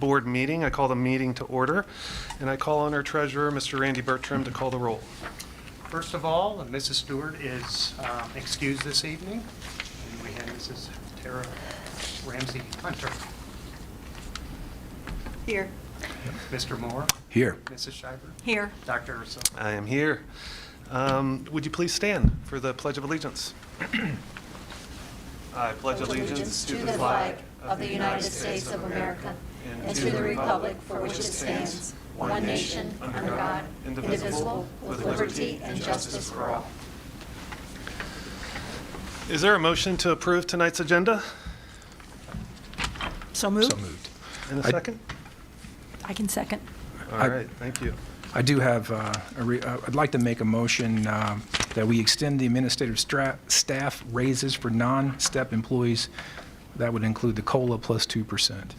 Board meeting. I call the meeting to order, and I call on our treasurer, Mr. Randy Bertram, to call the roll. First of all, Mrs. Stewart is excused this evening, and we have Mrs. Tara Ramsey Hunter. Here. Mr. Moore. Here. Mrs. Schreiber. Here. Dr. Urso. I am here. Would you please stand for the Pledge of Allegiance? I pledge allegiance to the flag of the United States of America and to the republic for which it stands, one nation, under God, indivisible, with liberty and justice for all. Is there a motion to approve tonight's agenda? So moved. So moved. In a second? I can second. All right, thank you. I do have, I'd like to make a motion that we extend the administrative staff raises for non-step employees. That would include the COLA plus 2%.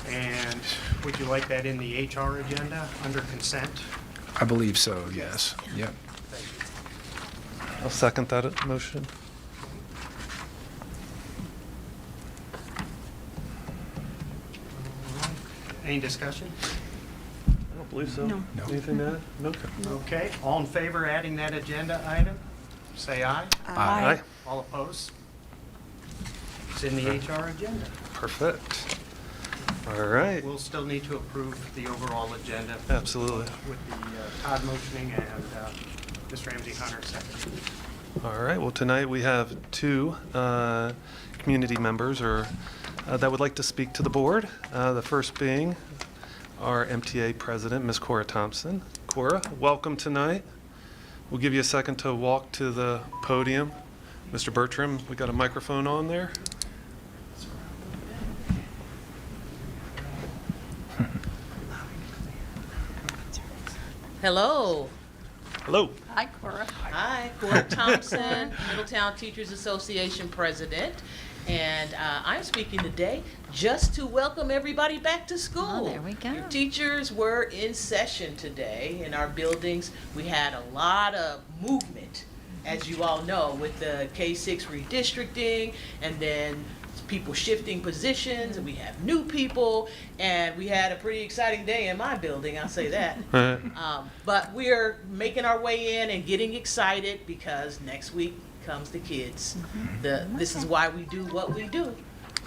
And would you like that in the HR agenda under consent? I believe so, yes. Yep. Thank you. I'll second that motion. Any discussion? I don't believe so. No. No. Anything to add? No. Okay, all in favor adding that agenda item, say aye. Aye. All opposed? It's in the HR agenda. Perfect. All right. We'll still need to approve the overall agenda. Absolutely. With the Todd motioning and Ms. Ramsey Hunter seconding. All right, well, tonight we have two community members that would like to speak to the board. The first being our MTA president, Ms. Cora Thompson. Cora, welcome tonight. We'll give you a second to walk to the podium. Mr. Bertram, we got a microphone on there. Hello. Hello. Hi, Cora. Hi, Cora Thompson, Middletown Teachers Association President. And I'm speaking today just to welcome everybody back to school. Oh, there we go. Teachers were in session today in our buildings. We had a lot of movement, as you all know, with the K-6 redistricting and then people shifting positions, and we have new people, and we had a pretty exciting day in my building, I'll say that. But we're making our way in and getting excited because next week comes the kids. This is why we do what we do,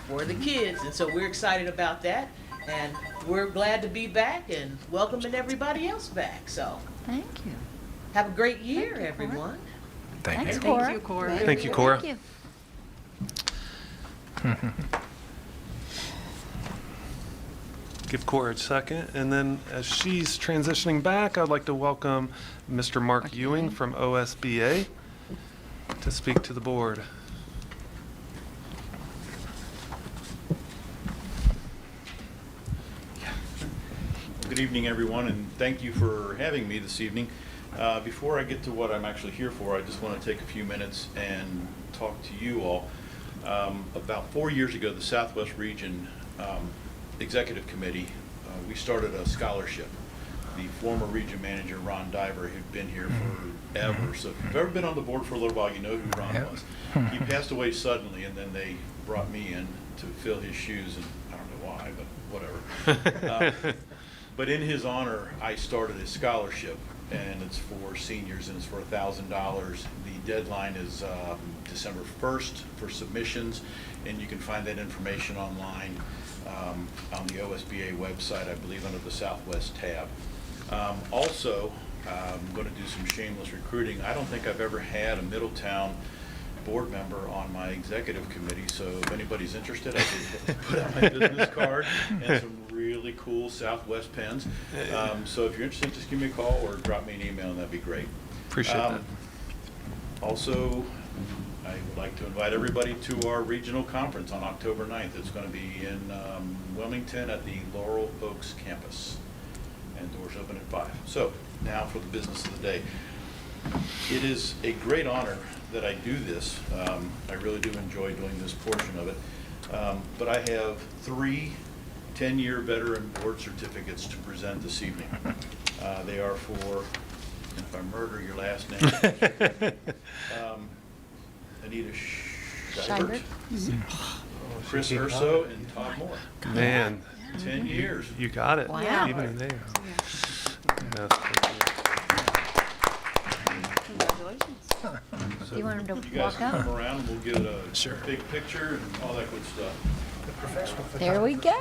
for the kids, and so we're excited about that, and we're glad to be back and welcoming everybody else back. So Thank you. have a great year, Thank you, Cora. everyone. Thank you. Thanks, Cora. Thank you, Cora. Thank you. Give Cora a second. And then as she's transitioning back, I'd like to welcome Mr. Mark Ewing from OSBA to speak to the board. Good evening, everyone, and thank you for having me this evening. Before I get to what I'm actually here for, I just want to take a few minutes and talk to you all. About 4 years ago, the Southwest Region Executive Committee, we started a scholarship. The former region manager, Ron Diver, who'd been here forever. So if you've ever been on the board for a little while, you know who Ron was. He passed away suddenly, and then they brought me in to fill his shoes, and I don't know why, but whatever. But in his honor, I started a scholarship, and it's for seniors, and it's for $1,000. The deadline is December 1st for submissions, and you can find that information online on the OSBA website, I believe under the Southwest tab. Also, I'm going to do some shameless recruiting. I don't think I've ever had a Middletown board member on my executive committee, so if anybody's interested, I can put out my business card and some really cool Southwest pens. So if you're interested, just give me a call or drop me an email, and that'd be great. Appreciate that. Also, I would like to invite everybody to our regional conference on October 9th. It's going to be in Wilmington at the Laurel Oaks campus, and doors open at 5. So now for the business of the day. It is a great honor that I do this. I really do enjoy doing this portion of it. But I have 3 10-year veteran board certificates to present this evening. They are for, if I murder your last name, Anita Scheibert. Chris Urso and Todd Moore. Man, 10 years. you got it. Wow. Even there. So You want him to you guys walk can up? come around and we'll get a Sure. big picture and all that good stuff. There we go.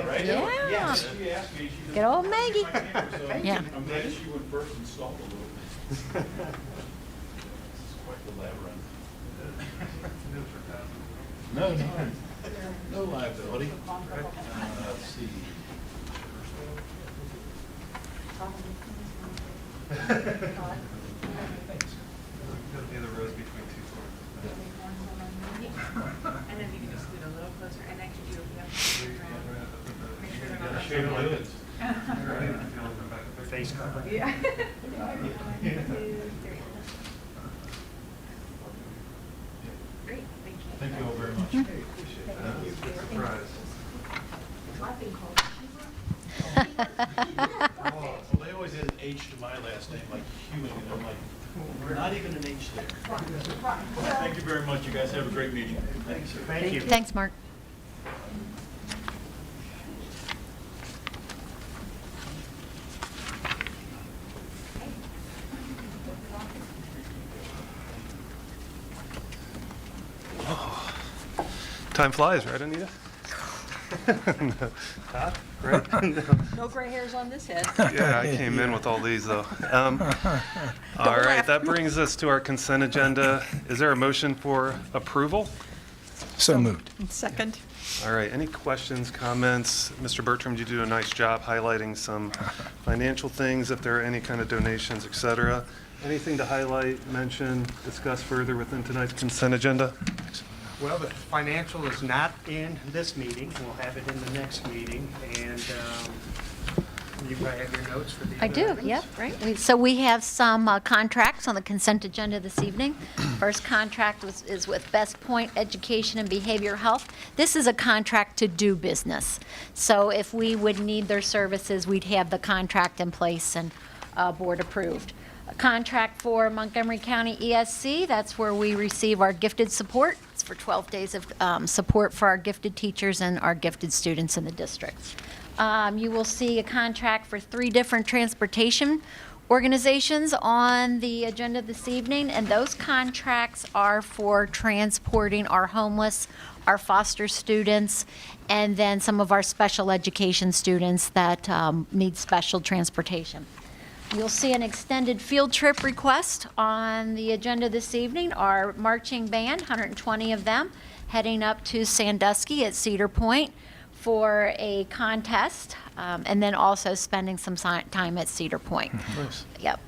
Right? Yeah. She asked me, she just- Good old Maggie. my neighbor, so Yeah. I'm glad she went first and stalled a little bit. This is quite the labyrinth. No liability. Let's see. And then you can just scoot a little closer, and I can do, make sure they're not. Shave my heads. Face cover. Yeah. 1, 2, 3. Great, thank you. Thank you all very much. Well, they always had an H to my last name, like Hewing, and I'm like, not even an H there. Thank you very much. You guys have a great meeting. Thanks. Thank you. Thanks, Mark. Time flies, right, Anita? Huh? Right? No gray hairs on this head. Yeah, I came in with all these, though. All right, that brings us to our consent agenda. Is there a motion for approval? So moved. Second. All right, any questions, comments? Mr. Bertram, you do a nice job highlighting some financial things, if there are any kind of donations, et cetera. Anything to highlight, mention, discuss further within tonight's consent agenda? Well, the financial is not in this meeting. We'll have it in the next meeting. And you probably have your notes for the I other do, items? yep, right. So we have some contracts on the consent agenda this evening. First contract is with Best Point Education and Behavioral Health. This is a contract to do business. So if we would need their services, we'd have the contract in place and board approved. A contract for Montgomery County ESC, that's where we receive our gifted support. It's for 12 days of support for our gifted teachers and our gifted students in the district. You will see a contract for 3 different transportation organizations on the agenda this evening, and those contracts are for transporting our homeless, our foster students, and then some of our special education students that need special transportation. You'll see an extended field trip request on the agenda this evening. Our marching band, 120 of them, heading up to Sandusky at Cedar Point for a contest, and then also spending some time at Cedar Point. Nice. Yep.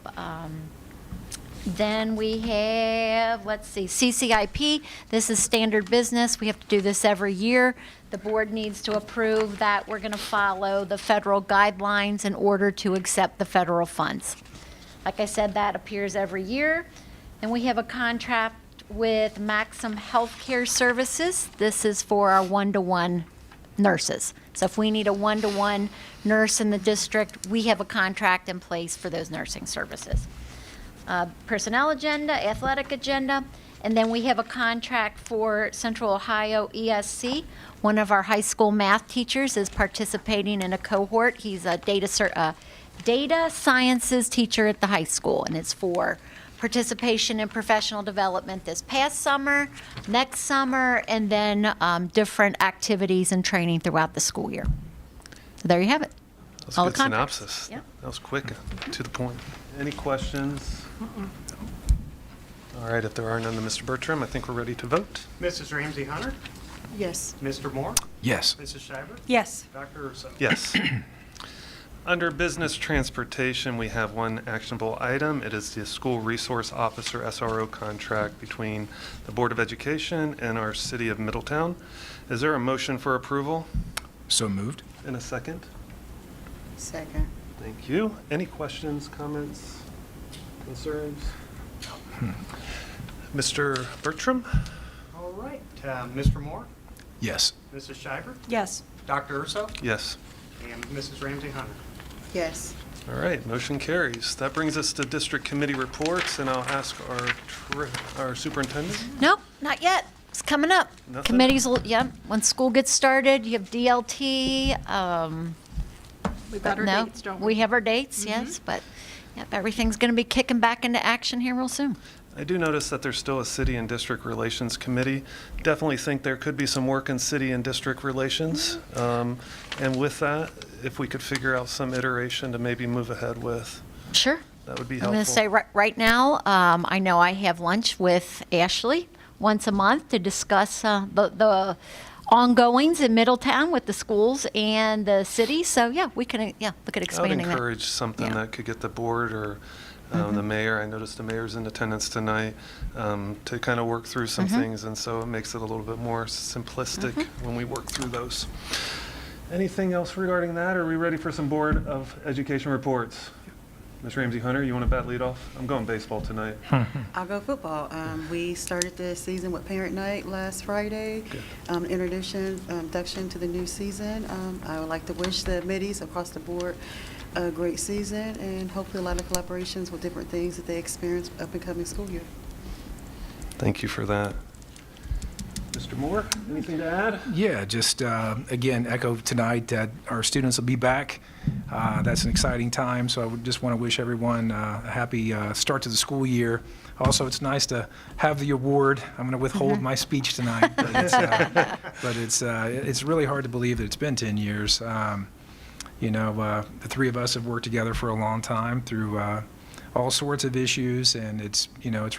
Then we have, let's see, CCIP. This is standard business. We have to do this every year. The board needs to approve that we're going to follow the federal guidelines in order to accept the federal funds. Like I said, that appears every year. And we have a contract with Maxim Healthcare Services. This is for our one-to-one nurses. So if we need a one-to-one nurse in the district, we have a contract in place for those nursing services. Personnel agenda, athletic agenda, and then we have a contract for Central Ohio ESC. One of our high school math teachers is participating in a cohort. He's a data sciences teacher at the high school, and it's for participation in professional development this past summer, next summer, and then different activities and training throughout the school year. So there you have it. That's All a the good contracts. synopsis. Yep. That was quick, to the point. Any questions? All right, if there are none to Mr. Bertram, I think we're ready to vote. Mrs. Ramsey Hunter, Yes. Mr. Moore, Yes. Mrs. Schreiber, Yes. Dr. Urso. Yes. Under business transportation, we have one actionable item. It is the school resource officer SRO contract between the Board of Education and our city of Middletown. Is there a motion for approval? So moved. In a second? Second. Thank you. Any questions, comments, concerns? Mr. Bertram? All right. Mr. Moore, Yes. Mrs. Schreiber, Yes. Dr. Urso, Yes. and Mrs. Ramsey Hunter. Yes. All right, motion carries. That brings us to district committee reports, and I'll ask our superintendent. Nope, not yet. It's coming up. Nothing? Committees, yeah, when school gets started, you have DLT. We've got our no, dates, don't We we? have our dates, yes, but yep, everything's going to be kicking back into action here real soon. I do notice that there's still a city and district relations committee. Definitely think there could be some work in city and district relations. And with that, if we could figure out some iteration to maybe move ahead with, Sure. that would be I'm helpful. going to say right now, I know I have lunch with Ashley once a month to discuss the ongoings in Middletown with the schools and the city. So yeah, we can look at I would expanding that. encourage something Yeah. that could get the board or the mayor, I noticed the mayor's in attendance tonight, to kind of work through some things, and so it makes it a little bit more simplistic when we work through those. Anything else regarding that, or are we ready for some Board of Education reports? Ms. Ramsey Hunter, you want to bat lead off? I'm going baseball tonight. I'll go football. We started the season with parent night last Friday. Induction to the new season. I would like to wish the middies across the board a great season, and hopefully a lot of collaborations with different things that they experience up and coming school year. Thank you for that. Mr. Moore, anything to add? Yeah, just again, echo tonight that our students will be back. That's an exciting time, so I would just want to wish everyone a happy start to the school year. Also, it's nice to have the award. I'm going to withhold my speech tonight, but it's really hard to believe that it's been 10 years. The three of us have worked together for a long time through all sorts of issues, and it's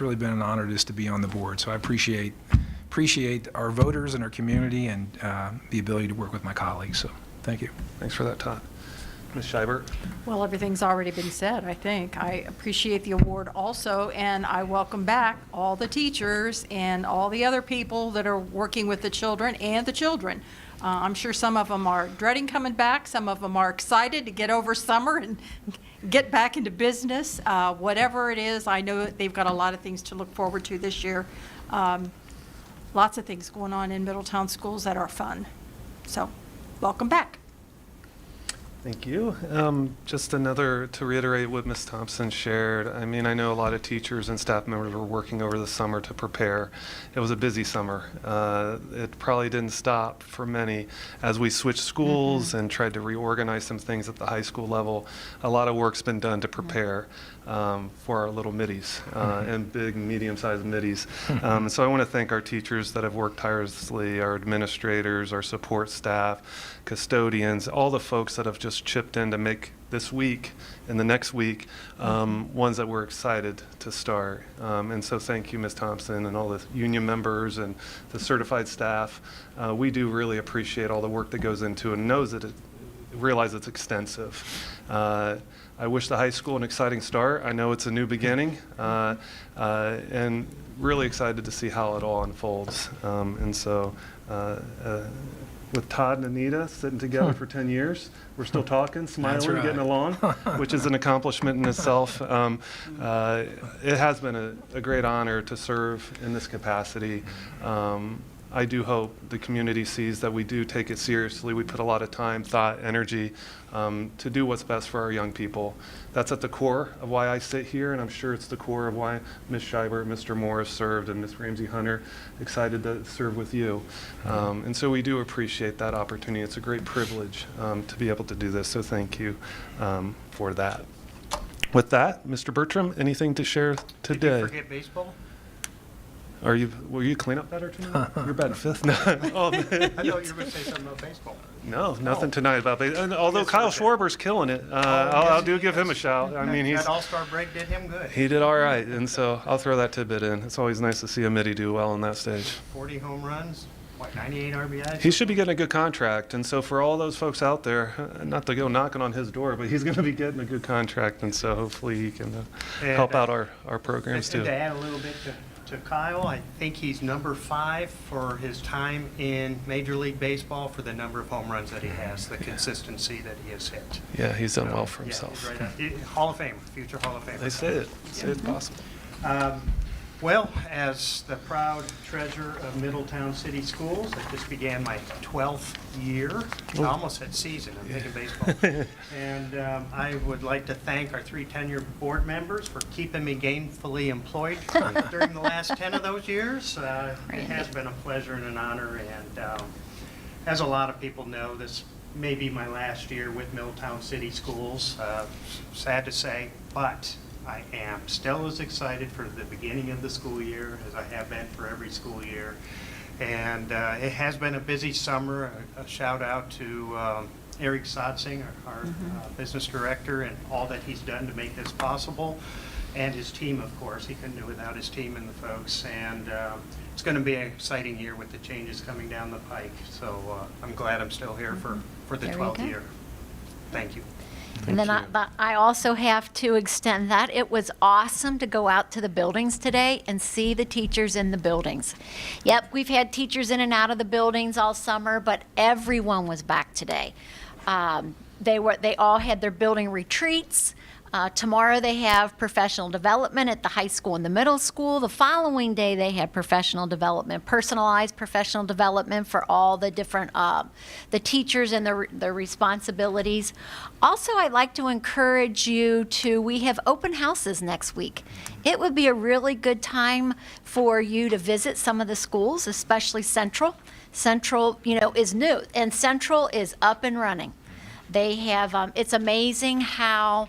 really been an honor just to be on the board. So I appreciate our voters and our community and the ability to work with my colleagues. So thank you. Thanks for that, Todd. Ms. Scheibert? Well, everything's already been said, I think. I appreciate the award also, and I welcome back all the teachers and all the other people that are working with the children and the children. I'm sure some of them are dreading coming back. Some of them are excited to get over summer and get back into business. Whatever it is, I know that they've got a lot of things to look forward to this year. Lots of things going on in Middletown schools that are fun. So, welcome back. Thank you. Just to reiterate what Ms. Thompson shared, I mean, I know a lot of teachers and staff members were working over the summer to prepare. It was a busy summer. It probably didn't stop for many as we switched schools and tried to reorganize some things at the high school level. A lot of work's been done to prepare for our little middies and big, medium-sized middies. So I want to thank our teachers that have worked tirelessly, our administrators, our support staff, custodians, all the folks that have just chipped in to make this week and the next week ones that we're excited to start. And so thank you, Ms. Thompson, and all the union members and the certified staff. We do really appreciate all the work that goes into it and realize it's extensive. I wish the high school an exciting start. I know it's a new beginning, and really excited to see how it all unfolds. And so with Todd and Anita sitting together for 10 years, we're still talking, smiling, right. getting along, which is an accomplishment in itself. It has been a great honor to serve in this capacity. I do hope the community sees that we do take it seriously. We put a lot of time, thought, energy to do what's best for our young people. That's at the core of why I sit here, and I'm sure it's the core of why Ms. Scheibert, Mr. Morris served, and Ms. Ramsey Hunter excited to serve with you. And so we do appreciate that opportunity. It's a great privilege to be able to do this, so thank you for that. With that, Mr. Bertram, anything to share Did today? you forget baseball? Were you cleanup batter tonight? You're batting fifth? No. Oh, I thought you were going to say something about baseball. no, nothing tonight about baseball. Although Yes, Kyle okay. Schwarber's killing it. I'll yes, do give him a yes. shout. I mean, That All-Star break did him good. he did all right, and so I'll throw that tidbit in. It's always nice to see a midi do well on that stage. 40 home runs, 98 RBIs? He should be getting a good contract, and so for all those folks out there, not to go knocking on his door, but he's going to be getting a good contract, and so hopefully he can help out our programs And too. to add a little bit to Kyle, I think he's number 5 for his time in Major League Baseball for the number of home runs that he has, the consistency that he has hit. Yeah, he's done well for Yeah, he's himself. right Hall of Famer, future Hall of Famer. They say it. Say it's possible. Well, as the proud treasurer of Middletown City Schools, I just began my 12th year. I almost said season, I'm thinking baseball. And I would like to thank our 3 tenured board members for keeping me gainfully employed during the last 10 of those years. It has been a pleasure and an honor, and as a lot of people know, this may be my last year with Middletown City Schools. Sad to say, but I am still as excited for the beginning of the school year as I have been for every school year. And it has been a busy summer. A shout out to Eric Sotzing, our business director, and all that he's done to make this possible. And his team, of course. He couldn't do it without his team and the folks. And it's going to be an exciting year with the changes coming down the pike. So I'm glad I'm still here for the There you 12th go. year. Thank you. And then I also have to extend that. It was awesome to go out to the buildings today and see the teachers in the buildings. Yep, we've had teachers in and out of the buildings all summer, but everyone was back today. They all had their building retreats. Tomorrow they have professional development at the high school and the middle school. The following day they have professional development, personalized professional development for all the different, the teachers and their responsibilities. Also, I'd like to encourage you we have open houses next week. It would be a really good time for you to visit some of the schools, especially Central. Central, is new, and Central is up and running. They have, it's amazing how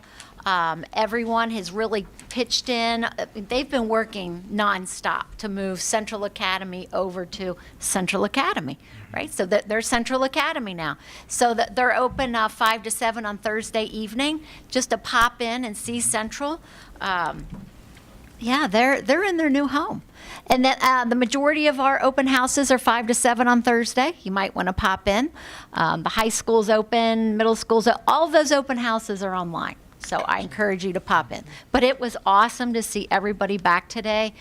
everyone has really pitched in. They've been working nonstop to move Central Academy over to Central Academy, right? So that they're Central Academy now. So that they're open 5 to 7 on Thursday evening, just to pop in and see Central. Yeah, they're in their new home. And then the majority of our open houses are 5 to 7 on Thursday. You might want to pop in. The high school's open, middle school's open. All of those open houses are online. So I encourage you to pop in. But it was awesome to see everybody back today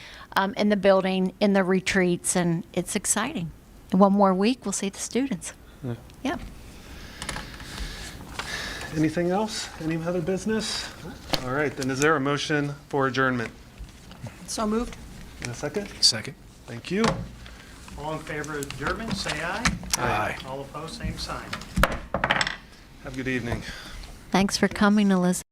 in the building, in the retreats, and it's exciting. In one more week, we'll see the students. Yep. Anything else? Any other business? All right, then is there a motion for adjournment? So moved. In a second? Second. Thank you. All in favor of adjournment, say aye. Aye. All opposed, same sign. Have a good evening. Thanks for coming, Elizabeth.